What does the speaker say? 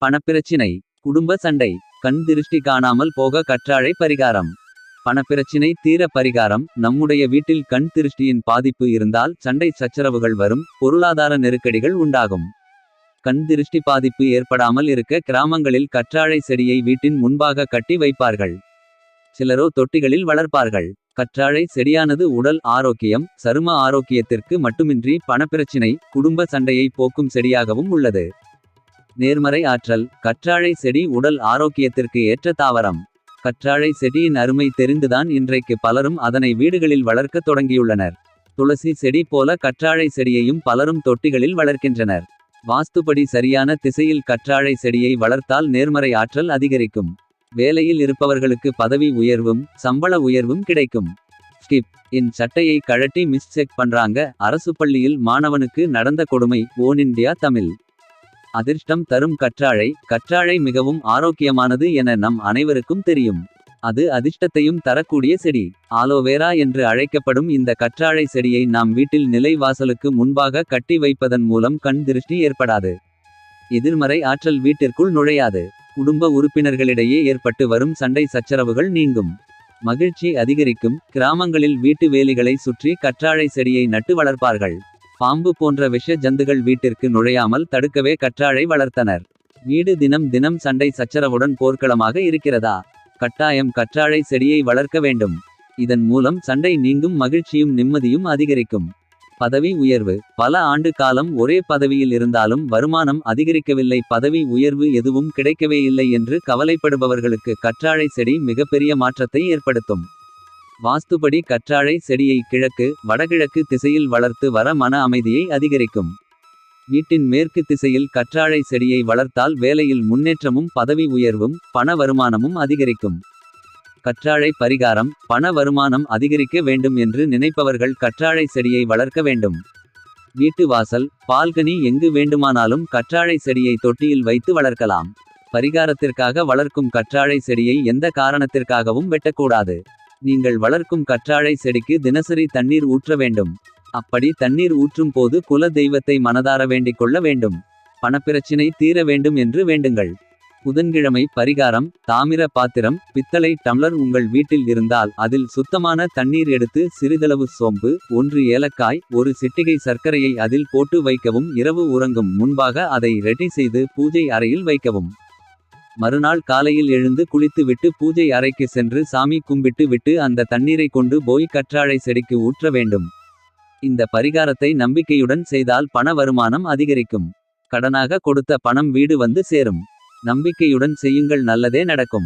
பணப்பிரச்சினை. குடும்ப சண்டை. கண் திருஷ்டி காணாமல் போக கற்றாழை பரிகாரம். பணப்பிரச்சினை தீர பரிகாரம். நம்முடைய வீட்டில் கண் திருஷ்டியின் பாதிப்பு இருந்தால் சண்டை சச்சரவுகள் வரும். பொருளாதார நெருக்கடிகள் உண்டாகும். கண் திருஷ்டி பாதிப்பு ஏற்படாமல் இருக்க கிராமங்களில் கற்றாழை செடியை வீட்டின் முன்பாக கட்டி வைப்பார்கள். சிலரோ தொட்டிகளில் வளர்ப்பார்கள். கற்றாழை செடியானது உடல் ஆரோக்கியம், சரும ஆரோக்கியத்திற்கு மட்டுமின்றி பணப்பிரச்சினை, குடும்ப சண்டையை போக்கும் செடியாகவும் உள்ளது. நேர்மறை ஆற்றல். கற்றாழை செடி உடல் ஆரோக்கியத்திற்கு ஏற்ற தாவரம். கற்றாழை செடியின் அருமை தெரிந்துதான் இன்றைக்கு பலரும் அதனை வீடுகளில் வளர்க்கத் தொடங்கியுள்ளனர். துளசி செடி போல கற்றாழை செடியையும் பலரும் தொட்டிகளில் வளர்க்கின்றனர். வாஸ்துபடி சரியான திசையில் கற்றாழை செடியை வளர்த்தால் நேர்மறை ஆற்றல் அதிகரிக்கும். வேலையில் இருப்பவர்களுக்கு பதவி உயர்வும் சம்பள உயர்வும் கிடைக்கும். ஸ்கிப். என் சட்டையை கழட்டி மிஸ் செக் பண்றாங்க. அரசு பள்ளியில் மாணவனுக்கு நடந்த கொடுமை. Own India Tamil. அதிர்ஷ்டம் தரும் கற்றாழை. கற்றாழை மிகவும் ஆரோக்கியமானது என நம் அனைவருக்கும் தெரியும். அது அதிர்ஷ்டத்தையும் தரக்கூடிய செடி. ஆலோவேரா என்று அழைக்கப்படும் இந்த கற்றாழை செடியை நாம் வீட்டில் நிலை வாசலுக்கு முன்பாக கட்டி வைப்பதன் மூலம் கண் திருஷ்டி ஏற்படாது. எதிர்மறை ஆற்றல் வீட்டிற்குள் நுழையாது. குடும்ப உறுப்பினர்களிடையே ஏற்பட்டு வரும் சண்டை சச்சரவுகள் நீங்கும். மகிழ்ச்சி அதிகரிக்கும். கிராமங்களில் வீட்டு வேலிகளை சுற்றி கற்றாழை செடியை நட்டு வளர்ப்பார்கள். பாம்பு போன்ற விஷ ஜந்துகள் வீட்டிற்கு நுழையாமல் தடுக்கவே கற்றாழை வளர்த்தனர். வீடு தினம் தினம் சண்டை சச்சரவுடன் போர்க்களமாக இருக்கிறதா? கட்டாயம் கற்றாழை செடியை வளர்க்க வேண்டும். இதன் மூலம் சண்டை நீங்கும், மகிழ்ச்சியும் நிம்மதியும் அதிகரிக்கும். பதவி உயர்வு. பல ஆண்டு காலம் ஒரே பதவியில் இருந்தாலும் வருமானம் அதிகரிக்கவில்லை, பதவி உயர்வு எதுவும் கிடைக்கவே இல்லை என்று கவலைப்படுபவர்களுக்கு கற்றாழை செடி மிகப்பெரிய மாற்றத்தை ஏற்படுத்தும். வாஸ்துபடி கற்றாழை செடியை கிழக்கு வடகிழக்கு திசையில் வளர்த்து வர மன அமைதியை அதிகரிக்கும். வீட்டின் மேற்கு திசையில் கற்றாழை செடியை வளர்த்தால் வேலையில் முன்னேற்றமும் பதவி உயர்வும் பண வருமானமும் அதிகரிக்கும். கற்றாழை பரிகாரம். பண வருமானம் அதிகரிக்க வேண்டும் என்று நினைப்பவர்கள் கற்றாழை செடியை வளர்க்க வேண்டும். வீட்டு வாசல், பால்கனி எங்கு வேண்டுமானாலும் கற்றாழை செடியை தொட்டியில் வைத்து வளர்க்கலாம். பரிகாரத்திற்காக வளர்க்கும் கற்றாழை செடியை எந்த காரணத்திற்காகவும் வெட்டக்கூடாது. நீங்கள் வளர்க்கும் கற்றாழை செடிக்கு தினசரி தண்ணீர் ஊற்ற வேண்டும். அப்படி தண்ணீர் ஊற்றும் போது குல தெய்வத்தை மனதார வேண்டிக் கொள்ள வேண்டும். பணப்பிரச்சினை தீர வேண்டும் என்று வேண்டுங்கள். புதன்கிழமை பரிகாரம். தாமிர பாத்திரம், பித்தளை டம்ளர் உங்கள் வீட்டில் இருந்தால் அதில் சுத்தமான தண்ணீர் எடுத்து சிறிதளவு சோம்பு, 1 ஏலக்காய், 1 சிட்டிகை சர்க்கரையை அதில் போட்டு வைக்கவும். இரவு உறங்கும் முன்பாக அதை ரெடி செய்து பூஜை அறையில் வைக்கவும். மறுநாள் காலையில் எழுந்து குளித்து விட்டு பூஜை அறைக்கு சென்று சாமி கும்பிட்டு விட்டு அந்த தண்ணீரை கொண்டு போய் கற்றாழை செடிக்கு ஊற்ற வேண்டும். இந்த பரிகாரத்தை நம்பிக்கையுடன் செய்தால் பண வருமானம் அதிகரிக்கும். கடனாக கொடுத்த பணம் வீடு வந்து சேரும். நம்பிக்கையுடன் செய்யுங்கள், நல்லதே நடக்கும்.